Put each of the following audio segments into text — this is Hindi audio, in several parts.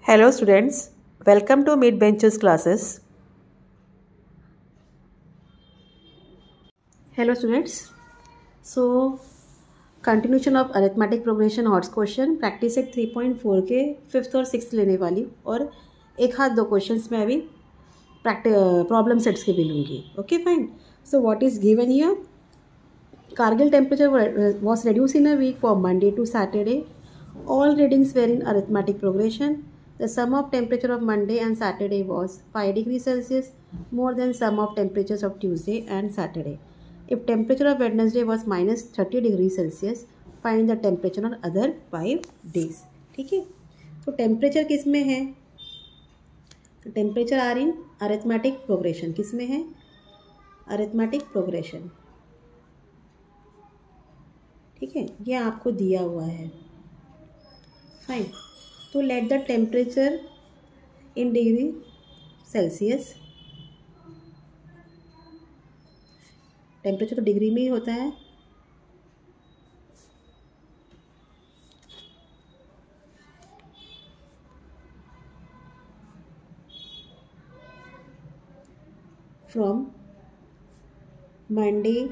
Hello students, welcome to Mid Benches classes. Hello students, so continuation of arithmetic progression odds question practice set 3.4 के 5th और 6th लेने वाली और एक हाथ दो क्वेश्चंस में अभी प्रॉब्लम सेट्स के भी लूँगी. Okay fine. So what is given here? Kargil temperature was reduced in a week from Monday to Saturday. All readings were in arithmetic progression. The sum of temperature of Monday and Saturday was 5 degrees Celsius more than sum of temperatures of Tuesday and Saturday. If temperature of Wednesday was minus 30 degrees Celsius, find the temperature on other 5 days. ठीक है. तो टेम्परेचर किस में है? Temperature are in arithmetic progression. किस में है? Arithmetic progression. ठीक है, ये आपको दिया हुआ है. फाइन. तो let the temperature in degree celsius. Temperature तो डिग्री में ही होता है. From Monday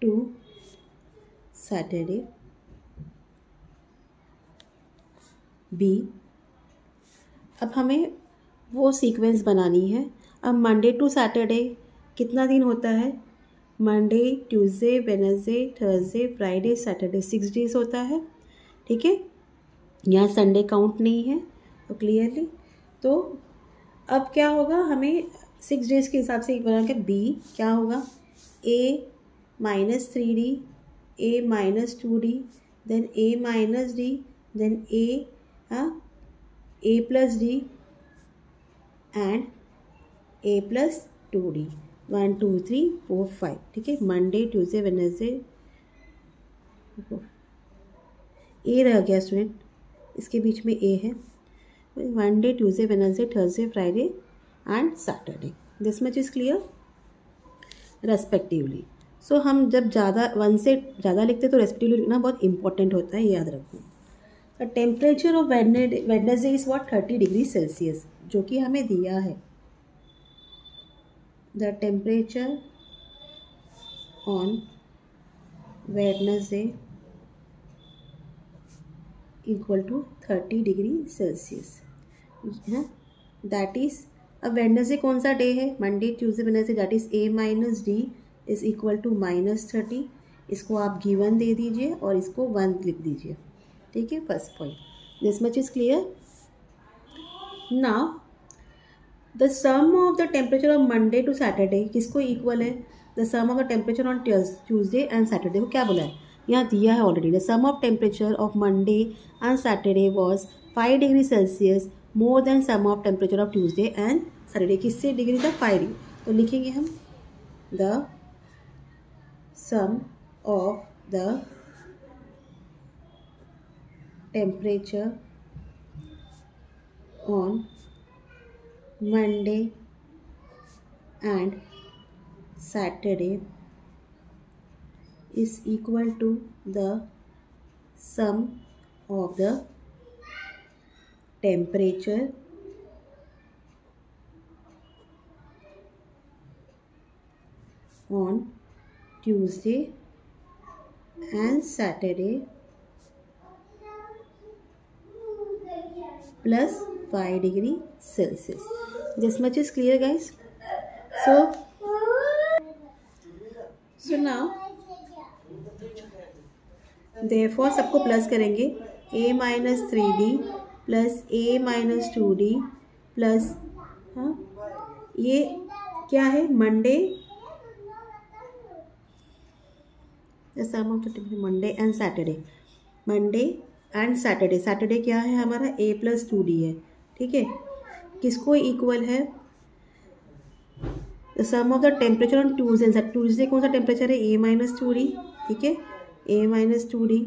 to Saturday. B. अब हमें वो सीक्वेंस बनानी है. अब मंडे टू सैटरडे कितना दिन होता है? Monday, Tuesday, Wednesday, Thursday, Friday, Saturday 6 days होता है. ठीक है, यहाँ संडे काउंट नहीं है. तो क्लियरली तो अब क्या होगा, हमें 6 डेज के हिसाब से एक बना के बी क्या होगा? A minus 3D, A minus 2D, then A minus D, then A plus D and A plus 2D. 1 2 3 4 5. ठीक है, मंडे, ट्यूसडे, वेडनेसडे. ए रह गया स्टूडेंट, इसके बीच में ए है. Monday, Tuesday, Wednesday, Thursday, Friday and Saturday. This much is clear respectively. So हम जब ज़्यादा 1 से ज़्यादा लिखते तो रेस्पेक्टिवली लिखना बहुत इंपॉर्टेंट होता है, याद रखो. The temperature of Wednesday is what? 30 degree celsius, जो कि हमें दिया है. The temperature on Wednesday equal to 30 degree celsius. That is, अब वेडनेसडे कौन सा डे है? Monday, Tuesday, Wednesday. That is A minus D is equal to -30. इसको आप गिवन दे दीजिए और इसको 1 लिख दीजिए. ठीक है, first point. This much is clear. Now the sum of the temperature of Monday to Saturday किसको इक्वल है? The sum of the temperature on Tuesday and Saturday को क्या बोला है? यहाँ दिया है already. The sum of temperature of Monday and Saturday was 5 degree celsius more than sum of temperature of Tuesday and Saturday. किससे डिग्री था? 5 डिग्री. तो लिखेंगे हम the sum of the temperature on Monday and Saturday is equal to the sum of the temperature on Tuesday and Saturday plus 5 degree Celsius. This much is clear, guys. So now therefore सबको प्लस करेंगे. a minus 3D plus a minus 2D plus ये क्या है? Monday, the sum of the Monday and Saturday. Monday and Saturday. Saturday क्या है हमारा? a प्लस 2D है. ठीक है, किसको इक्वल है? The sum of the temperature on Tuesday. Tuesday कौन सा टेम्परेचर है? a minus 2D. ठीक है, a minus 2D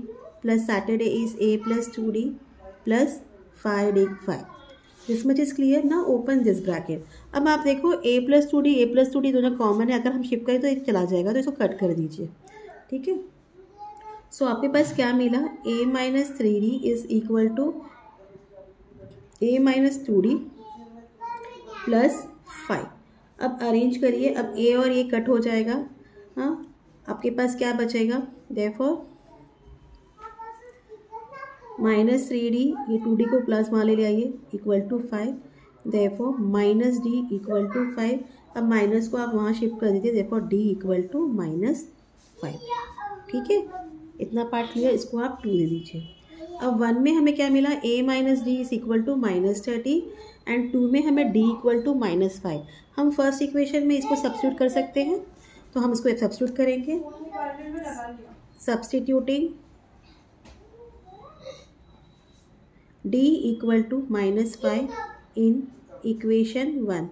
plus Saturday is a plus 2D plus 5. This much is clear. ना ओपन दिस ब्रैकेट. अब आप देखो a प्लस 2D दोनों कॉमन है. अगर हम शिफ्ट करें तो एक चला जाएगा, तो इसको कट कर दीजिए. ठीक है, सो आपके पास क्या मिला? a minus 3D is equal to a minus 2d plus 5। अब अरेंज करिए, अब a और a कट हो जाएगा, हाँ आपके पास क्या बचेगा, देयरफॉर माइनस 3d, ये 2d को प्लस मान ले आइए, equal to 5, therefore minus d equal to 5। अब माइनस को आप वहाँ शिफ्ट कर दीजिए, therefore d equal to minus 5। ठीक है, इतना पार्ट क्लियर, इसको आप 2 दे दीजिए। अब 1 में हमें क्या मिला, a minus D is equal to minus 30 and 2 में हमें d इक्वल टू माइनस 5। हम फर्स्ट इक्वेशन में इसको सब्स्टिट्यूट कर सकते हैं, तो हम इसको सब्स्टिट्यूट करेंगे, substituting d equal to minus 5 in equation 1।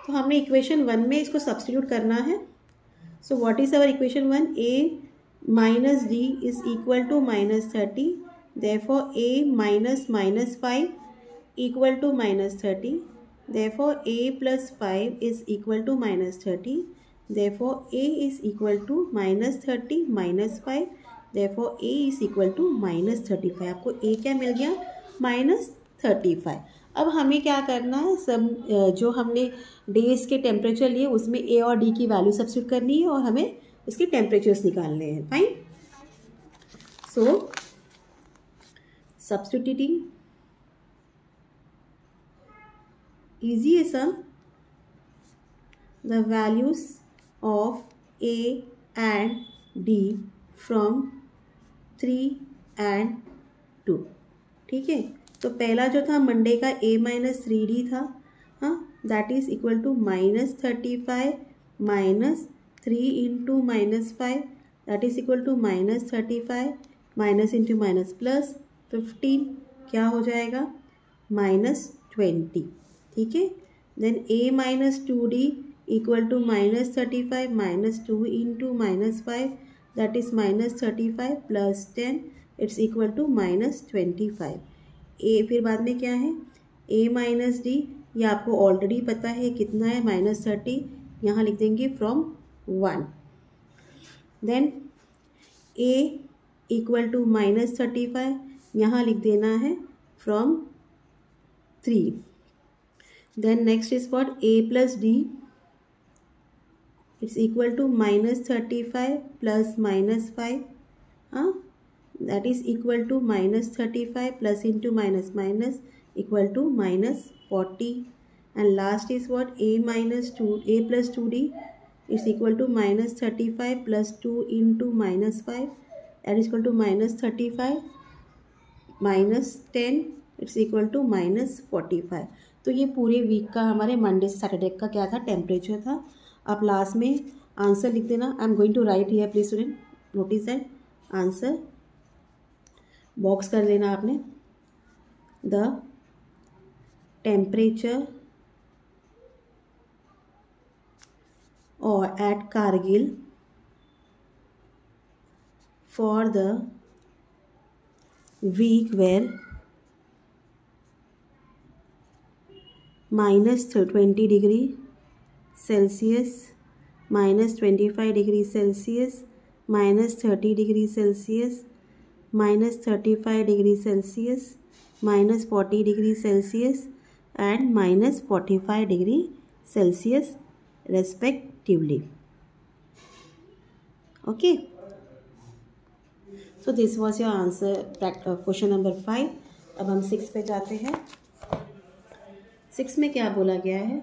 तो हमने इक्वेशन 1 में इसको सब्स्टिट्यूट करना है। So what is our equation 1, a minus D is equal to minus 30, therefore a minus minus 5 equal to minus 30, therefore a plus 5 is equal to minus 30, therefore a is equal to minus 30 minus 5, therefore a is equal to minus 35। आपको a क्या मिल गया, माइनस 35। अब हमें क्या करना है, सब जो हमने डेज के टेम्परेचर लिए उसमें a और d की वैल्यू सब्स्टिट्यूट करनी है और हमें उसके टेम्परेचर्स निकालने हैं। फाइन, सो सब्स्टिट्यूटिंग इजी है some, the values of a and d from 3 and 2। ठीक है, तो पहला जो था मंडे का a माइनस 3d था, हाँ that is equal to minus 35 minus 3 into minus 5, that is equal to minus 35 minus into minus plus 15, क्या हो जाएगा, माइनस 20। ठीक है, then a minus 2d equal to minus 35 minus 2 into minus 5, that is minus 35 plus 10, it's equal to minus 25। ए फिर बाद में क्या है, a माइनस डी, ये आपको ऑलरेडी पता है कितना है, माइनस 30, यहाँ लिख देंगे from 1। Then a equal to minus 35, यहाँ लिख देना है from 3। Then next is what, a plus D it's equal to minus 35 plus minus 5, हाँ that is equal to minus 35 plus into minus minus equal to minus 40, and last is what, a plus 2d is equal to minus 35 plus 2 into minus 5, that is equal to minus 35 minus 10, it's equal to minus 45। तो ये पूरे वीक का हमारे मंडे से सैटरडे का क्या था, टेम्परेचर था। आप लास्ट में आंसर लिख देना, I am going to write here, please student notice that answer box कर लेना आपने, द टेम्परेचर और at Kargil for the week were minus 20 degree Celsius, minus 25 degree Celsius, minus 30 degree Celsius, minus 35 degree Celsius, minus 40 degree Celsius and minus 45 degree Celsius respectively. Okay, so this was your answer, question number 5। अब हम 6 पे जाते हैं। 6 में क्या बोला गया है,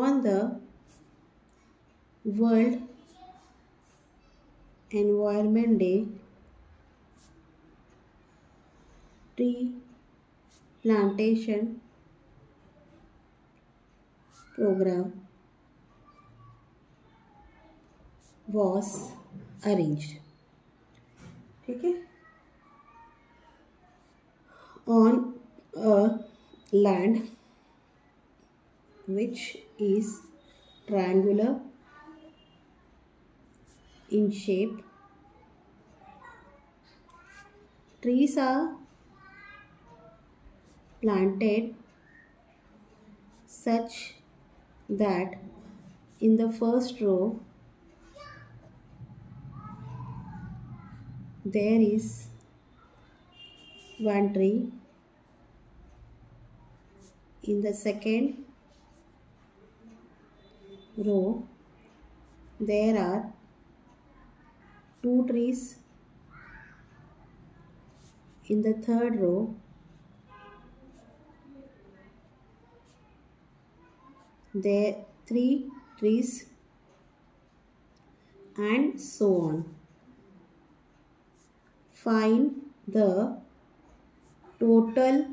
on the World Environment Day, tree plantation program was arranged। ठीक है, on a land which is triangular in shape, trees are planted such that in the first row there is one tree. In the second row, there are two trees. In the third row, there are three trees, and so on. Find the total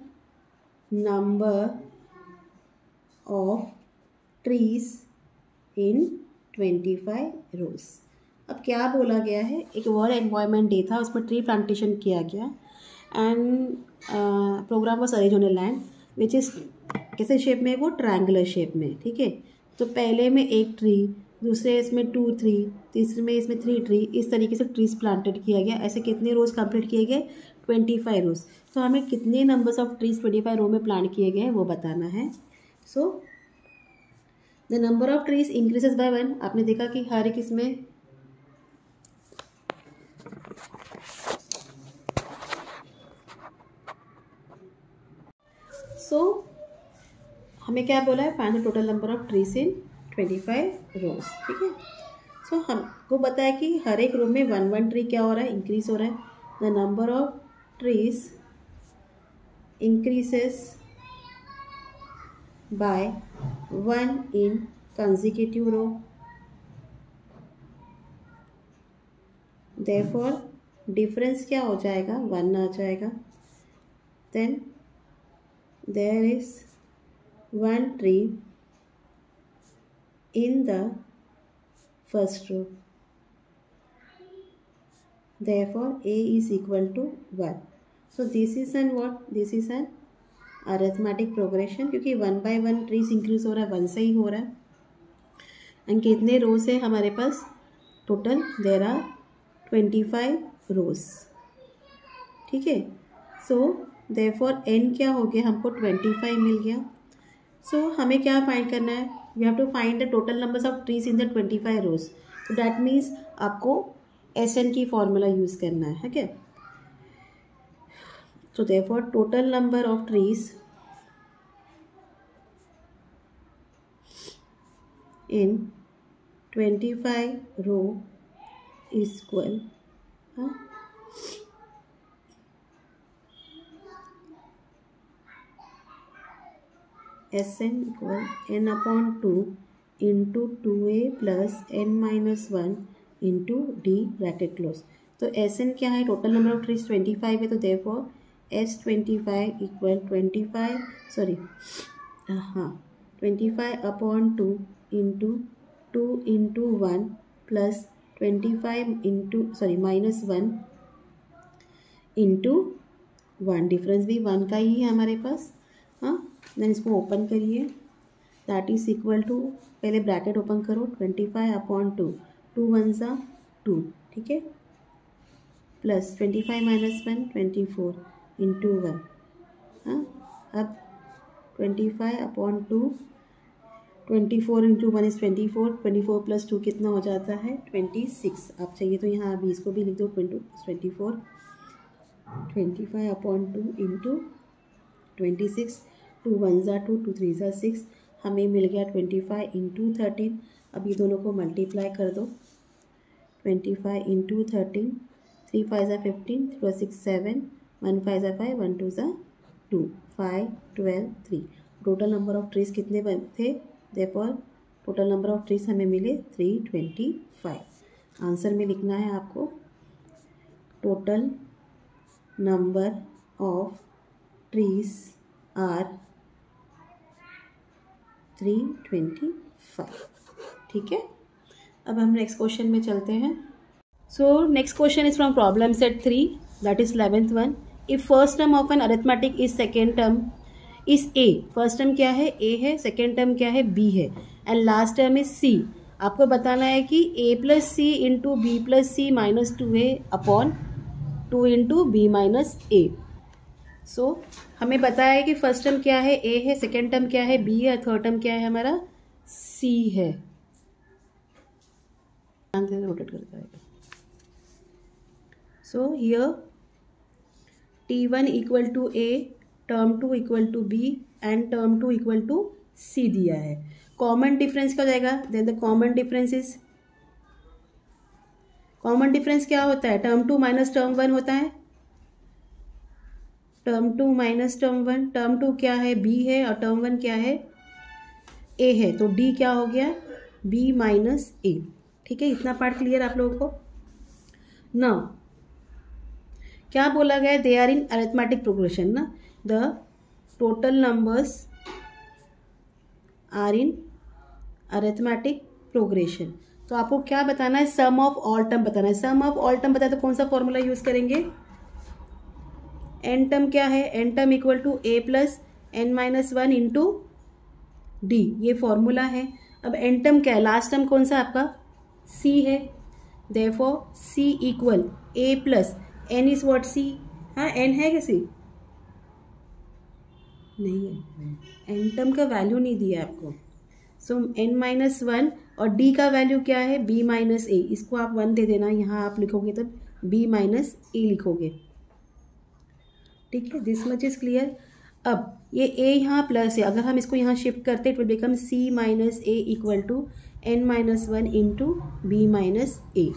number of trees in 25 rows. अब क्या बोला गया है, एक वर्ल्ड एनवायरनमेंट डे था, उस पर ट्री प्लांटेशन किया गया and programme was arrange on a land which is कैसे शेप में, वो ट्रायंगुलर शेप में, ठीक है। तो पहले में एक ट्री, दूसरे इसमें 2 ट्री, तीसरे में इसमें 3 ट्री, इस तरीके से ट्रीज प्लांटेड किया गया। ऐसे कितने रोज कंप्लीट किए गए, 25 रोज। तो हमें कितने नंबर्स ऑफ ट्रीज 25 रो में प्लांट किए गए वो बताना है। So the number of trees increases by 1। आपने देखा कि हर एक इसमें हमें क्या बोला है, find the total number of trees in 25 रोज, ठीक है। सो हमको बताया कि हर एक रो में 1 ट्री क्या हो रहा है, इंक्रीज हो रहा है। The number of trees increases by 1 in consecutive row, therefore difference क्या हो जाएगा, 1 आ जाएगा। Then there is 1 tree in the first row, therefore A is equal to 1. So this is an what, this is an arithmetic progression, क्योंकि 1 by 1 trees increase हो रहा है, 1 से ही हो रहा है। एंड कितने रोज है हमारे पास टोटल, देयर आर 25 रोज, ठीक है। सो देयरफॉर n क्या हो गया, हमको 25 मिल गया। सो हमें क्या फाइंड करना है, we have to find the total numbers of trees in the 25 rows. तो दैट मीन्स आपको SN की फॉर्मूला यूज़ करना है, ठीक है। So therefore total number of trees in 25 row is equal Sn equal n upon 2 into 2a plus n minus 1 into d bracket close। तो Sn क्या है, टोटल नंबर ऑफ ट्रीज 25 है, तो therefore S25 equal 25 upon 2 into 2 into 1 plus 25 into minus 1 into 1, difference भी 1 का ही है हमारे पास। हाँ, देन इसको ओपन करिए, दैट इज इक्वल टू, पहले ब्रैकेट ओपन करो, 25 अपॉन 2, 2 1 सा 2, ठीक है, प्लस 25 माइनस 1 24 इंटू 1। हाँ, अब 25 अपॉन 2, 24 इंटू 1 इज 24, 24 प्लस 2 कितना हो जाता है, 26। आप चाहिए तो यहाँ अभी इसको भी लिख दो, 24, 25 अपॉन 2 इंटू 26, 2 1 ज़ा 2, 2 3 ज़ा 6, हमें मिल गया 25 इंटू 13। अब ये दोनों को मल्टीप्लाई कर दो, 25 इंटू 13, 3 5 ज़ा 15, 3 6 7, 1 5 ज़ा 5, 1 2 ज़ा 2, 5 12 3। टोटल नंबर ऑफ ट्रीज कितने थे, therefore total number of trees हमें मिले 325। आंसर में लिखना है आपको, total number of trees are 325, ठीक है। अब हम नेक्स्ट क्वेश्चन में चलते हैं। So next question is from problem set 3, that is 11th one. If first term of an arithmetic is second term is a, first term क्या है, ए है, सेकेंड टर्म क्या है, बी है, and last term is C. आपको बताना है कि a plus C into B plus C minus 2a upon 2 into B minus A. So हमें बताया है कि फर्स्ट टर्म क्या है, ए है, सेकेंड टर्म क्या है, बी है, थर्ड टर्म क्या है हमारा, सी है। रोटेट करके आएगा। So here T1 equal to A, term 2 equal to B and term 2 equal to C दिया है। कॉमन डिफरेंस क्या हो जाएगा? देन द कॉमन डिफरेंस क्या होता है? टर्म 2 माइनस टर्म 1 होता है। टर्म 2 माइनस टर्म 1, टर्म 2 क्या है? B है और टर्म 1 क्या है? A है। तो D क्या हो गया? B minus A। ठीक है, इतना पार्ट क्लियर आप लोगों को? नाउ क्या बोला गया? They are in arithmetic progression ना, the total numbers are in arithmetic progression. तो आपको क्या बताना है? सम ऑफ ऑल टर्म बताना है। सम ऑफ ऑल टर्म बताए तो कौन सा फॉर्मूला यूज करेंगे? एन टर्म क्या है? N term equal to a plus N minus one into d, ये फॉर्मूला है। अब एन टर्म क्या है? लास्ट टर्म कौन सा आपका? सी है। Therefore C equal A plus N is what? C. हाँ, एन है क्या सी? नहीं है, एन टर्म का वैल्यू नहीं दिया आपको। सो एन माइनस वन और डी का वैल्यू क्या है? बी माइनस ए। इसको आप 1 दे देना, यहाँ आप लिखोगे तब बी माइनस ए लिखोगे। ठीक है, दिस मच इज क्लियर। अब ये a यहाँ प्लस है, अगर हम इसको यहाँ शिफ्ट करते it will become c minus A equal to N minus one into B minus A.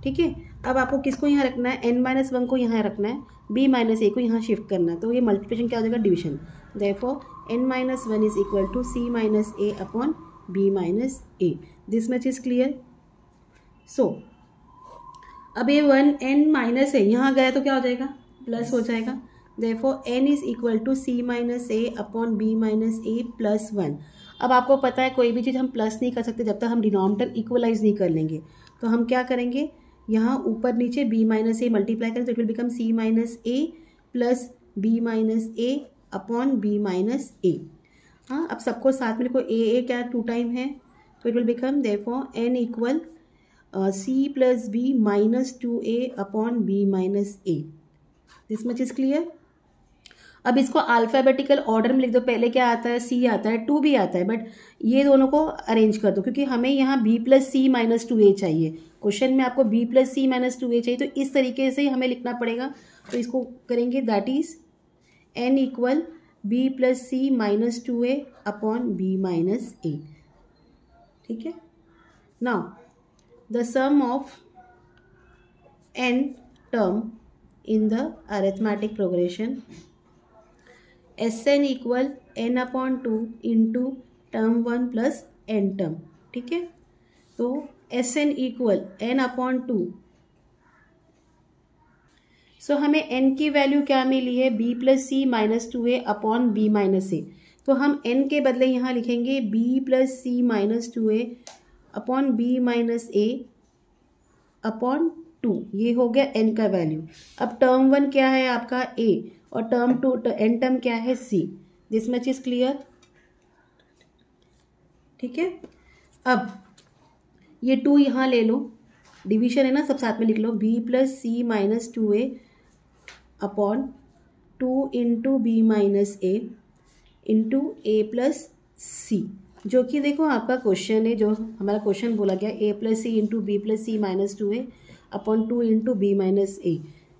ठीक है, अब आपको किसको यहाँ रखना है? n माइनस वन को यहाँ रखना है, b माइनस ए को यहाँ शिफ्ट करना है। तो ये मल्टीप्लिकेशन क्या हो जाएगा? Division. Therefore n minus one is equal to c minus A upon b minus A. This much is clear. So अब ये 1 n माइनस है, यहाँ गया तो क्या हो जाएगा? प्लस हो जाएगा। Therefore n is equal to c minus a upon b minus a plus 1। अब आपको पता है कोई भी चीज़ हम प्लस नहीं कर सकते जब तक हम डिनोमिनेटर इक्वलाइज नहीं कर लेंगे। तो हम क्या करेंगे? यहाँ ऊपर नीचे b माइनस ए मल्टीप्लाई करें तो इट will become c minus A plus b minus A upon b minus A. हाँ, अब सबको साथ में लिखो। ए क्या 2 टाइम है, तो इट will become therefore n equal c plus b minus 2a upon b minus A. This much is clear. अब इसको अल्फ़ाबेटिकल ऑर्डर में लिख दो। पहले क्या आता है? सी आता है, 2 भी आता है, बट ये दोनों को अरेंज कर दो क्योंकि हमें यहाँ b plus C minus 2a चाहिए। क्वेश्चन में आपको b plus C minus 2a चाहिए, तो इस तरीके से ही हमें लिखना पड़ेगा। तो इसको करेंगे, that is n equal b plus C minus 2a upon b minus A. ठीक है, now the sum of n term in the arithmetic progression Sn equal n upon 2 into term 1 plus n term. ठीक है, तो Sn equal n upon 2। So हमें n की वैल्यू क्या मिली है? b plus C minus 2a upon b minus A. तो हम n के बदले यहाँ लिखेंगे b plus C minus 2a upon b minus A upon 2। ये हो गया n का वैल्यू। अब टर्म 1 क्या है आपका? a और टर्म 2 n टर्म क्या है? c। This much is clear. ठीक है, अब ये 2 यहाँ ले लो, डिवीजन है ना, सब साथ में लिख लो। b plus C minus 2a upon 2 into B minus A into A plus C, जो कि देखो आपका क्वेश्चन है, जो हमारा क्वेश्चन बोला गया a plus C into B plus C minus 2a upon 2 into B minus A.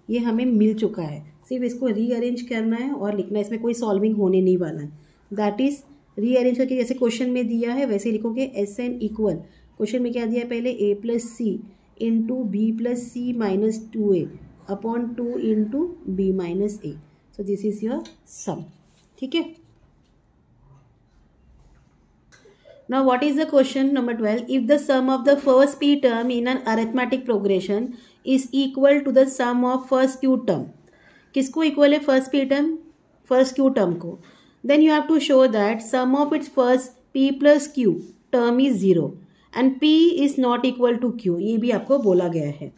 ये हमें मिल चुका है, सिर्फ इसको रीअरेंज करना है और लिखना है। इसमें कोई सॉल्विंग होने नहीं वाला है। दैट इज रीअरेंज करके जैसे क्वेश्चन में दिया है वैसे लिखोगे। Sn इक्वल, क्वेश्चन में क्या दिया है? पहले a plus C into B plus C minus 2a upon 2 into B minus A. So this is your sum. ठीक है, now what is the question number 12? If the sum of the first p term in an arithmetic progression is equal to the sum of first q term, किसको इक्वल है? First p term, first q term को। then you have to show that sum of its first p plus q term is 0 and p is not equal to q। ये भी आपको बोला गया है।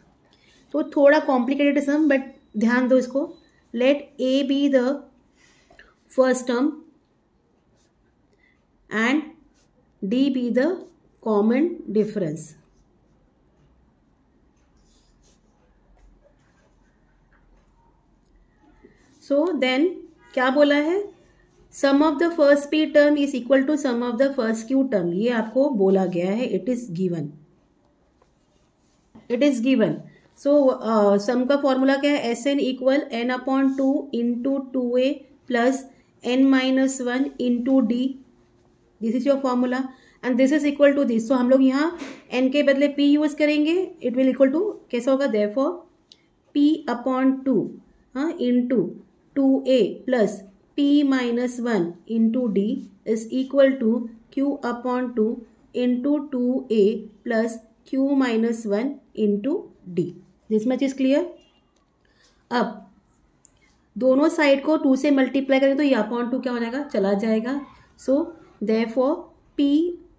तो थोड़ा कॉम्प्लिकेटेड सम, बट ध्यान दो इसको। let a be the first term and d be the common difference। so then क्या बोला है? Sum of the first p term is equal to sum of the first q term. ये आपको बोला गया है, it is given, it is given. So sum का फॉर्मूला क्या है, S N equal N upon 2 into 2a plus n minus 1 into D, this is your formula and this is equal to this. तो हम लोग यहाँ n के बदले p यूज करेंगे, इट विल इक्वल टू कैसा होगा, therefore p upon 2 into 2a plus p minus 1 into d is equal to q upon 2 into 2a plus q minus 1 into D. This much is clear. अब दोनों साइड को 2 से मल्टीप्लाई करें तो ये अपॉन 2 क्या हो जाएगा, चला जाएगा. So therefore p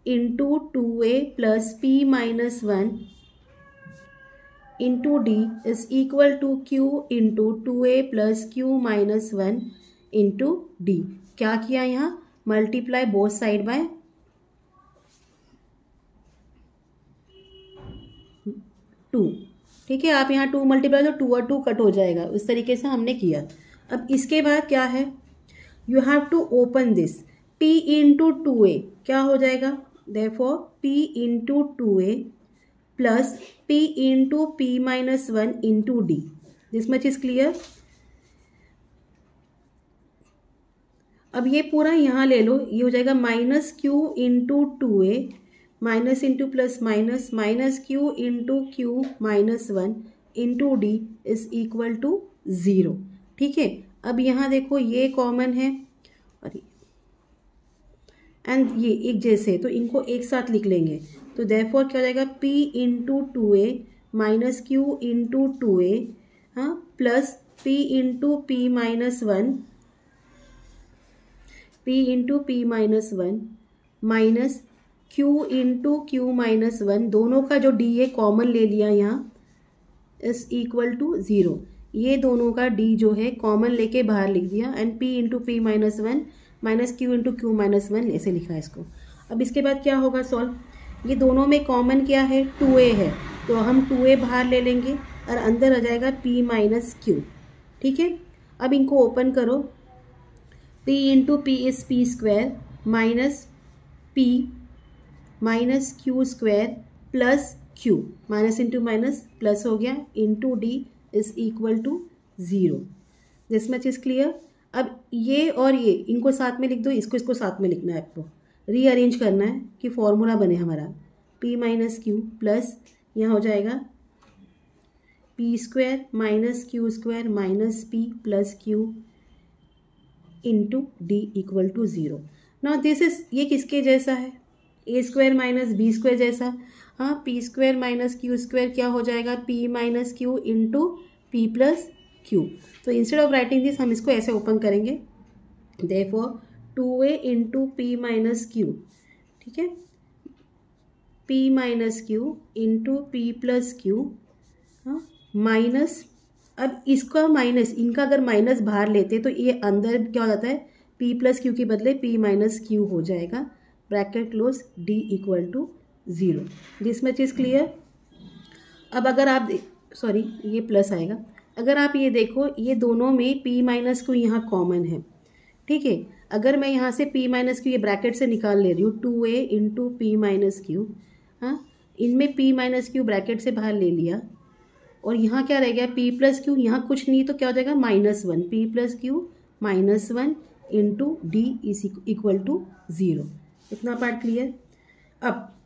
into 2a plus p minus 1 into d is equal to q into 2a plus q minus 1 into d. क्या किया यहाँ, मल्टीप्लाई बोथ साइड बाय 2. ठीक है, आप यहाँ 2 मल्टीप्लाई तो 2 और 2 कट हो जाएगा. उस तरीके से हमने किया. अब इसके बाद क्या है, you have to open this. p into 2a क्या हो जाएगा, therefore p into 2a plus p into p minus 1 into D. This much is clear. अब ये पूरा यहाँ ले लो, ये हो जाएगा minus q into 2a minus into plus minus minus q into q minus 1 into d is equal to 0. ठीक है, अब यहाँ देखो ये कॉमन है और एंड ये एक जैसे, तो इनको एक साथ लिख लेंगे. तो देयरफॉर क्या हो जाएगा, p into 2a minus q into 2a plus p into p minus 1 p into p minus 1 minus q into q minus 1, दोनों का जो d है कॉमन ले लिया यहाँ, इज इक्वल टू 0. ये दोनों का d जो है कॉमन लेके बाहर लिख दिया and p into p minus 1 minus q into q minus 1 ऐसे लिखा है इसको. अब इसके बाद क्या होगा सॉल्व, ये दोनों में कॉमन क्या है, 2a है, तो हम 2a बाहर ले लेंगे और अंदर आ जाएगा p माइनस q. ठीक है, अब इनको ओपन करो. p into p is p square minus p minus q square plus q, minus into minus plus हो गया, into d is equal to 0. This much is clear. अब ये और ये इनको साथ में लिख दो, इसको साथ में लिखना है, आपको रीअरेंज करना है कि फॉर्मूला बने हमारा p माइनस क्यू प्लस यहाँ हो जाएगा p square minus q square minus p plus q into d equal to 0. Now this is, ये किसके जैसा है, a square minus b square जैसा. हाँ, p square minus q square क्या हो जाएगा, p minus q into p plus q. तो इंस्टेड ऑफ राइटिंग दिस हम इसको ऐसे ओपन करेंगे, therefore 2a into p minus q. ठीक है, p minus q into p plus q minus, अब इसका माइनस, इनका अगर माइनस बाहर लेते तो ये अंदर क्या हो जाता है, p प्लस क्यू के बदले p माइनस क्यू हो जाएगा, bracket close, d equal to 0. This much is clear. अब अगर आप सॉरी ये प्लस आएगा, अगर आप ये देखो ये दोनों में p माइनस क्यू यहाँ कॉमन है. ठीक है, अगर मैं यहाँ से p माइनस क्यू ये ब्रैकेट से निकाल ले रही हूँ, 2a into p minus Q, इनमें p माइनस क्यू ब्रैकेट से बाहर ले लिया और यहाँ क्या रह गया, p प्लस क्यू, यहाँ कुछ नहीं तो क्या हो जाएगा, minus 1, p plus q minus 1 into d is equal to 0. इतना पार्ट क्लियर. अब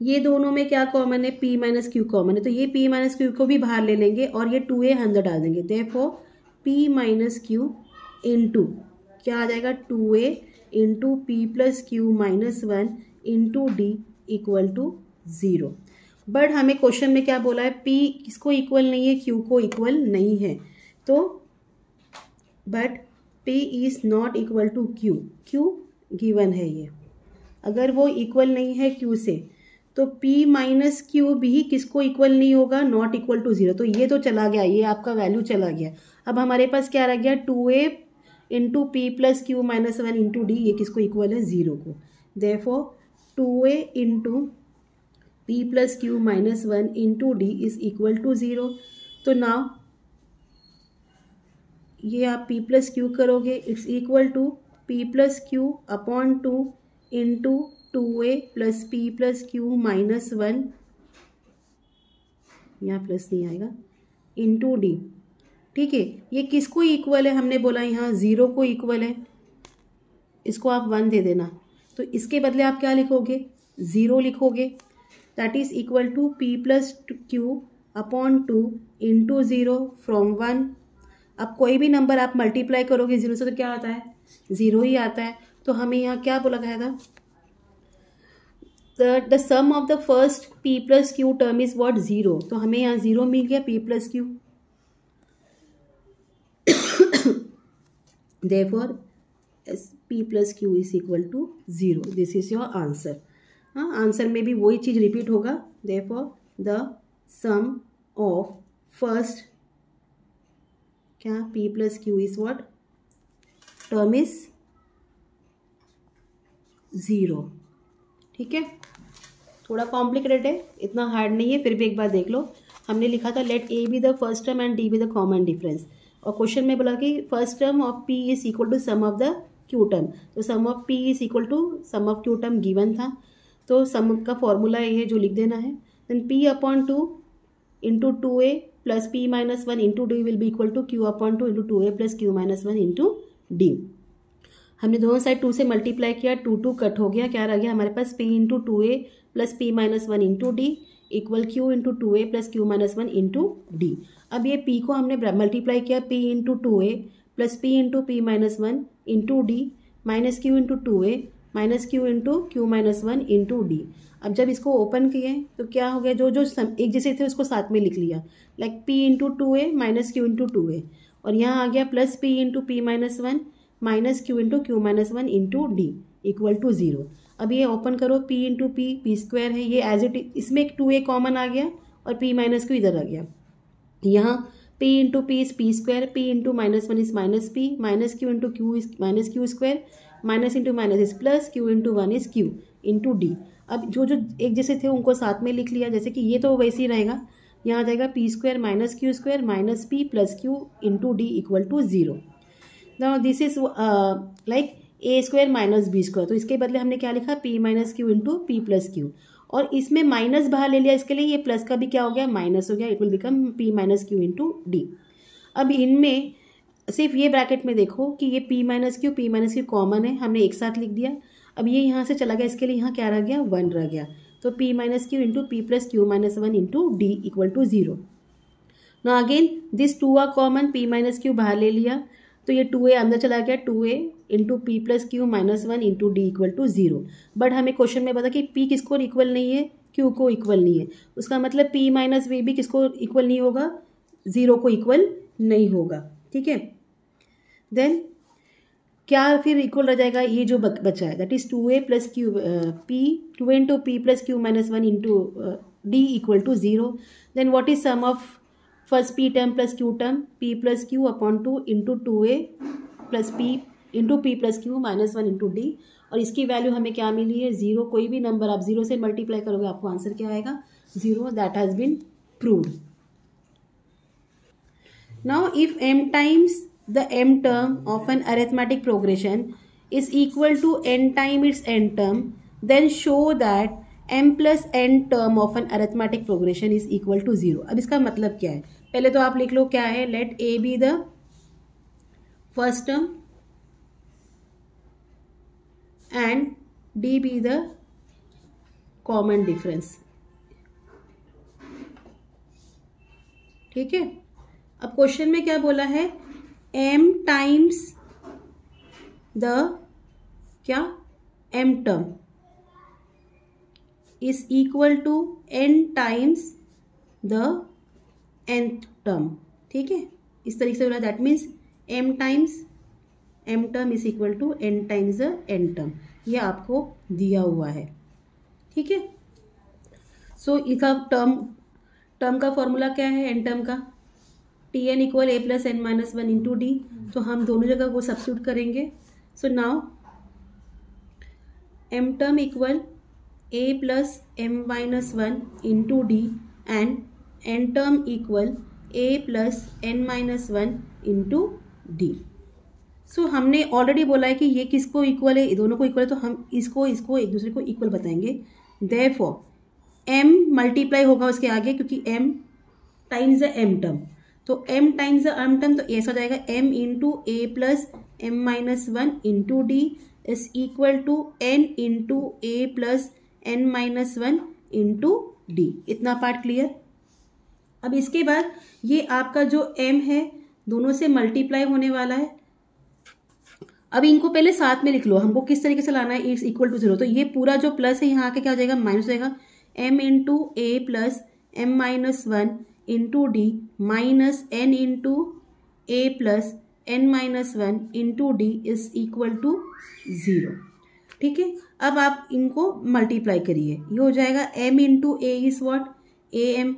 ये दोनों में क्या कॉमन है, p माइनस क्यू कॉमन है, तो ये p माइनस क्यू को भी बाहर ले लेंगे और ये 2a अंदर डाल देंगे. Therefore p minus q into क्या आ जाएगा, 2a into p plus q minus 1 into d equal to 0. But हमें क्वेश्चन में क्या बोला है, p किसको इक्वल नहीं है, q को इक्वल नहीं है. तो but p is not equal to q, q given है ये, अगर वो इक्वल नहीं है q से तो p माइनस क्यू भी किसको इक्वल नहीं होगा, नॉट इक्वल टू 0. तो ये तो चला गया, ये आपका वैल्यू चला गया. अब हमारे पास क्या रह गया, 2a into p plus q minus 1 into d, ये किसको इक्वल है, 0 को. Therefore 2a into p plus q minus 1 into d is equal to 0. तो नाउ ये आप p प्लस क्यू करोगे, it's equal to p plus q upon 2 into 2a plus p plus q minus 1 यहाँ प्लस नहीं आएगा, इंटू डी। ठीक है, ये किसको इक्वल है, हमने बोला यहाँ 0 को इक्वल है, इसको आप 1 दे देना, तो इसके बदले आप क्या लिखोगे, 0 लिखोगे। That is equal to p plus q upon 2 into 0 from 1। अब कोई भी नंबर आप मल्टीप्लाई करोगे 0 से तो क्या आता है, 0 ही आता है। तो हमें यहाँ क्या बोला गया था, the sum of the first p plus q term is what, 0। तो हमें यहाँ 0 मिल गया, p plus q. therefore p plus q is equal to 0। This is your answer. हाँ, आंसर में भी वही चीज रिपीट होगा। therefore the sum of first क्या p plus q is what, term is 0। ठीक है, थोड़ा कॉम्प्लिकेटेड है, इतना हार्ड नहीं है, फिर भी एक बार देख लो। हमने लिखा था let A be the first term and D be the common difference, और क्वेश्चन में बोला कि first term of P is equal to sum of the Q term. तो sum of P is equal to sum of Q term given था, तो सम का फॉर्मूला ये है जो लिख देना है। Then p upon 2 into 2a plus p minus 1 into d will be equal to q upon 2 into 2a plus q minus 1 into d. हमने दोनों साइड 2 से मल्टीप्लाई किया, 2 2 कट हो गया, क्या रह गया हमारे पास, p into 2a plus p minus 1 into d equal q into 2a plus q minus 1 into D. अब ये p को हमने मल्टीप्लाई किया, p into 2a plus p into p minus 1 into d minus q into 2a minus q into q minus 1 into D. अब जब इसको ओपन किए तो क्या हो गया, जो जो एक जैसे थे उसको साथ में लिख लिया, like p into 2a minus q into 2a, और यहाँ आ गया plus p into p minus 1 minus q into q minus 1 into d equal to 0। अब ये ओपन करो, p इंटू पी स्क्वायर है, ये एज इट, इसमें एक 2a कॉमन आ गया और p माइनस क्यू इधर आ गया। यहाँ p into P is P square, p into minus 1 is minus P, minus q into Q is minus q square, minus into minus is plus, q into 1 is Q into D. अब जो जो एक जैसे थे उनको साथ में लिख लिया, जैसे कि ये तो वैसे ही रहेगा, यहाँ आ जाएगा p square minus q square minus p plus q into d equal to 0। Now this is like a square minus b square, तो इसके बदले हमने क्या लिखा, p minus q into p plus q, और इसमें माइनस बाहर ले लिया, इसके लिए ये प्लस का भी क्या हो गया, माइनस हो गया, it will become p minus q into D. अब इनमें सिर्फ ये ब्रैकेट में देखो कि ये p माइनस क्यू कॉमन है, हमने एक साथ लिख दिया। अब ये यहाँ से चला गया, इसके लिए यहाँ क्या रह गया, 1 रह गया, तो p minus q into p plus q minus 1 into d equal to 0। Now again this 2 are common, p minus q बाहर ले लिया, तो ये 2a अंदर चला गया, 2a into p plus q minus 1 into d equal to 0। But हमें क्वेश्चन में बता कि p किसको इक्वल नहीं है, q को इक्वल नहीं है, उसका मतलब p माइनस वी भी किसको इक्वल नहीं होगा, 0 को इक्वल नहीं होगा। ठीक है, देन क्या फिर इक्वल रह जाएगा, ये जो बचा है that is 2a plus q p 2 into p plus q minus 1 into d equal to 0। Then what is sum of first p term plus q term, p plus q upon 2 into 2a plus p into p plus q minus 1 into d, और इसकी वैल्यू हमें क्या मिली है, 0। कोई भी नंबर आप 0 से मल्टीप्लाई करोगे आपको आंसर क्या आएगा, 0। That has been proved. Now if m times the m term of an arithmetic progression is equal to n time its n term, then show that m plus n term of an arithmetic progression is equal to 0। अब इसका मतलब क्या है, पहले तो आप लिख लो क्या है, let a be the first term and d be the common difference. ठीक है, अब क्वेश्चन में क्या बोला है, m टाइम्स द क्या m term is equal to n times the nth term. ठीक है, इस तरीके से बोला, that means m times m term is equal to n times the n term, ये आपको दिया हुआ है। ठीक है, सो इसका टर्म का फॉर्मूला क्या है, n टर्म का, tn equal a plus n minus 1 into D, तो हम दोनों जगह वो सब्स्टिट्यूट करेंगे। So now m term equal a plus m minus 1 into D and n term equal a plus n minus 1 into D. सो हमने ऑलरेडी बोला है कि ये किसको इक्वल है, दोनों को इक्वल है, तो हम इसको एक दूसरे को इक्वल बताएंगे। देयरफॉर m मल्टीप्लाई होगा उसके आगे, क्योंकि m times the m term, तो m times the m term, तो ऐसा हो जाएगा m into A plus m minus one into d is equal to n into A plus n minus one into d. इतना पार्ट क्लियर। अब इसके बाद ये आपका जो m है दोनों से मल्टीप्लाई होने वाला है। अब इनको पहले साथ में लिख लो, हमको किस तरीके से लाना है, इट्स इक्वल टू जीरो। तो ये पूरा जो प्लस है यहाँ आके क्या हो जाएगा, माइनस हो जाएगा, m into A plus m minus one into d minus n into A plus n minus one into d is equal to zero. ठीक है, अब आप इनको मल्टीप्लाई करिए, ये हो जाएगा m into a is what, a m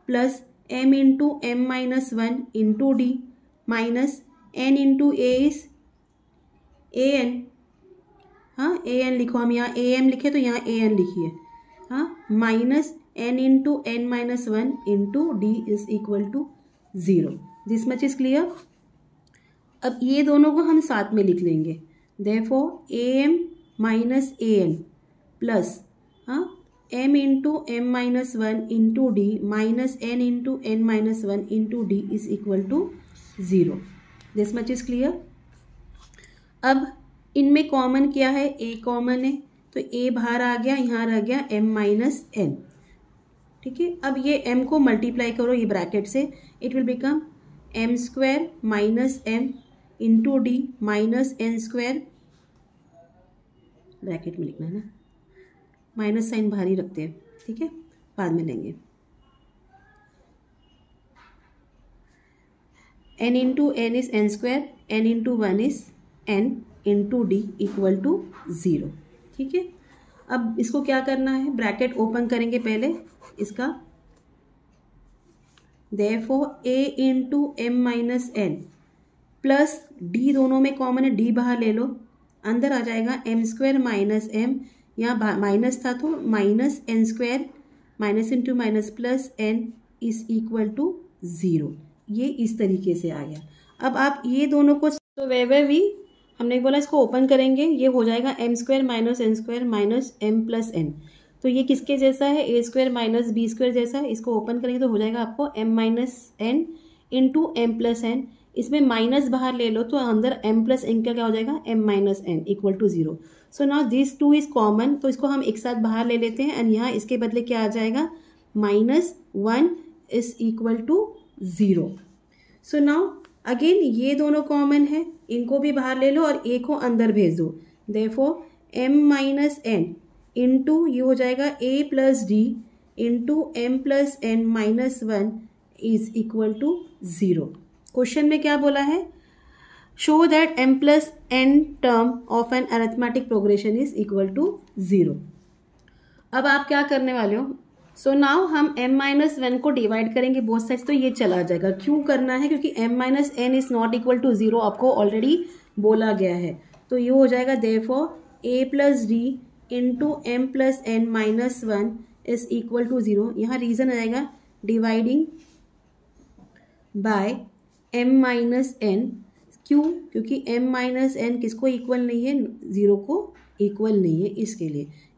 plus m into m minus one into d minus n into a is a n. हाँ, ए एन लिखो, हम यहाँ ए एम लिखे तो यहाँ ए एन लिखिए, हाँ, minus n into n minus one into d is equal to zero. This much is clear. अब ये दोनों को हम साथ में लिख लेंगे, therefore a m minus a n plus हाँ m into m minus one into d minus n into n minus one into d is equal to zero. This much is clear. अब इनमें कॉमन क्या है, a कॉमन है, तो a बाहर आ गया, यहाँ रह गया m माइनस एन। ठीक है, अब ये m को मल्टीप्लाई करो ये ब्रैकेट से, it will become m square minus m into d minus n square, bracket में लिखना है ना, माइनस साइन बाहर ही रखते हैं, ठीक है, बाद में लेंगे। n into n is n square, n into one is n into d equal to zero. ठीक है, अब इसको क्या करना है, ब्रैकेट ओपन करेंगे पहले इसका, therefore a into m minus n plus d, दोनों में कॉमन है, d बाहर ले लो, अंदर आ जाएगा m स्क्वायर माइनस m, यहाँ माइनस था तो minus n square, minus into minus plus n is equal to zero. ये इस तरीके से आ गया। अब आप ये दोनों को, तो वे भी हमने बोला इसको ओपन करेंगे, ये हो जाएगा m square minus n square minus m plus n, तो ये किसके जैसा है, a square minus b square जैसा है। इसको ओपन करेंगे तो हो जाएगा आपको m minus n into m plus n, इसमें माइनस बाहर ले लो तो अंदर m प्लस n का क्या हो जाएगा, m minus n equal to zero. So now this two is common, तो इसको हम एक साथ बाहर ले लेते हैं, एंड यहाँ इसके बदले क्या आ जाएगा, minus one is equal to zero. So now again ये दोनों कॉमन है, इनको भी बाहर ले लो और a को अंदर भेज दो, therefore m minus n into ये हो जाएगा a plus d into m plus N minus one is equal to zero. Question में क्या बोला है, show that m plus n term of an arithmetic progression is equal to zero. अब आप क्या करने वाले हो, सो नाउ हम m माइनस वन को डिवाइड करेंगे बोथ साइड्स, तो ये चला जाएगा। क्यों करना है, क्योंकि m minus n is not equal to zero, आपको ऑलरेडी बोला गया है। तो ये हो जाएगा therefore a plus d into m plus N minus one is equal to zero. यहाँ रीज़न आएगा dividing by m minus n. क्यों, क्योंकि m माइनस एन किसको इक्वल नहीं है, ज़ीरो को इक्वल नहीं है।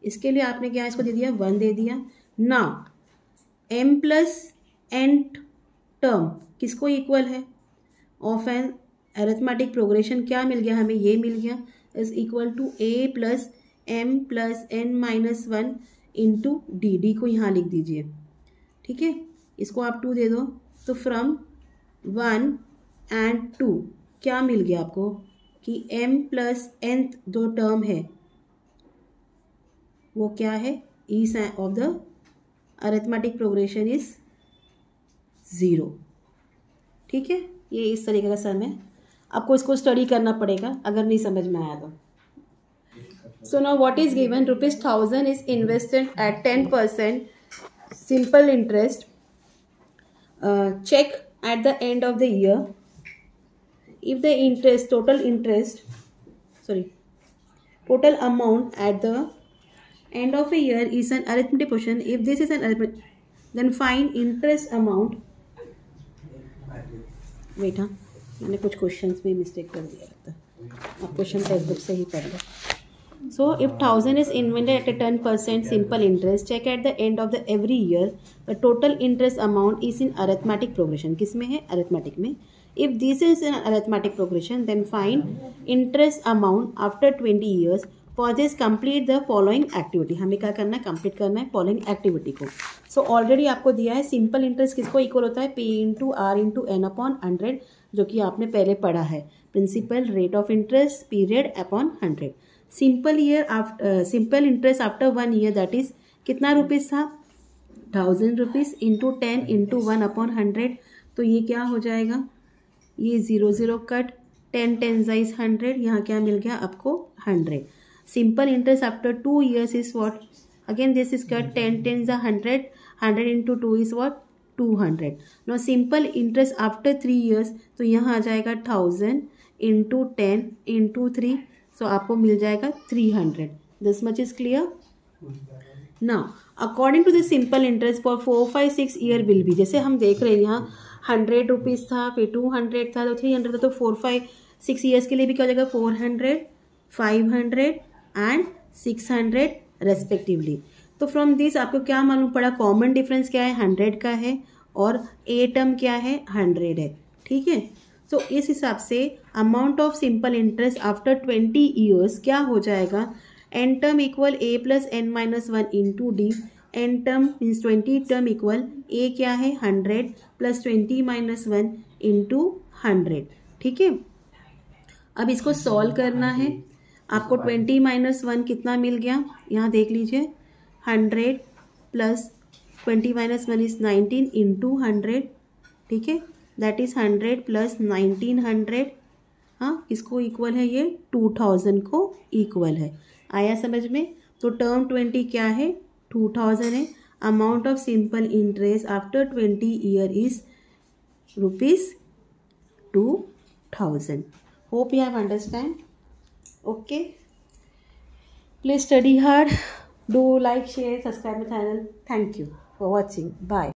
इसके लिए आपने क्या इसको दे दिया, वन दे दिया। Now m plus n term किसको इक्वल है, ऑफ एन अरिथमेटिक प्रोग्रेशन, क्या मिल गया हमें, ये मिल गया, is equal to a plus m plus n minus one into d. D को यहाँ लिख दीजिए, ठीक है, इसको आप टू दे दो, तो फ्रॉम वन एंड टू क्या मिल गया आपको, कि m प्लस n जो टर्म है वो क्या है, ई of the arithmetic progression is zero. ठीक है, ये इस तरीके का सम है, आपको इसको स्टडी करना पड़ेगा अगर नहीं समझ में आया तो। So now what is given, ₹1000 is invested at 10% simple interest, check at the end of the year if the interest total amount at the end of a year is an arithmetic portion, if this is an arithmetic, then find interest amount। Wait, हाँ मैंने कुछ क्वेश्चंस में मिस्टेक कर दिया लगता है, आप क्वेश्चन टेक्स्ट बुक से ही पढ़ लो। So if 1000 is invested at a 10% simple interest, check at the end of the every year the total interest amount is in arithmetic progression. किस में है? arithmetic में. If this is in arithmetic progression, then find interest amount after 20 years. For this complete the following activity. हमें क्या करना है? complete करना है following activity को. So already आपको दिया है simple interest किसको equal होता है? P into R into N upon 100, जो कि आपने पहले पढ़ा है. Principal rate of interest period upon 100. Simple interest after 1 year that is कितना रुपीज़ था? 1000 रुपीज़ इंटू 10 इंटू 1 अपॉन 100. तो ये क्या हो जाएगा? ये 0 0 कट, 10 10 जाइज 100. यहाँ क्या मिल गया आपको? 100. Simple interest after 2 years is what? Again this is cut, 10 10 जा 100, 100 into 2 is what? 200. No simple interest after 3 years, तो यहाँ आ जाएगा 1000 इंटू 10 इंटू 3. सो आपको मिल जाएगा 300. This much is clear. Now according to the simple interest for 4 5 6 year will be, जैसे हम देख रहे हैं यहाँ 100 रुपीज़ था, फिर 200 था, तो 300 था, तो 4 5 6 ईयर्स के लिए भी क्या हो जाएगा? 400 500 एंड 600 रेस्पेक्टिवली. तो फ्रॉम दिस आपको क्या मालूम पड़ा? कॉमन डिफरेंस क्या है? 100 का है और ए टर्म क्या है? 100 है. ठीक है. सो इस हिसाब से amount of simple interest after 20 years क्या हो जाएगा? N term equal A plus N minus 1 into D. N term means 20 term equal A क्या है? 100 प्लस 20 माइनस 1 इंटू 100. ठीक है. अब इसको सॉल्व करना है. आपको 20 माइनस 1 कितना मिल गया? यहाँ देख लीजिए, 100 प्लस 20 माइनस 1 इज 19 इंटू 100. ठीक है. That is 100 plus 1900. हाँ, इसको इक्वल है, ये 2000 को इक्वल है. आया समझ में? तो टर्म 20 क्या है? 2000 है. Amount of simple interest after 20 year is ₹2000. Hope you have understand. Okay, please study hard. Do like, share, subscribe my channel. Thank you for watching. Bye.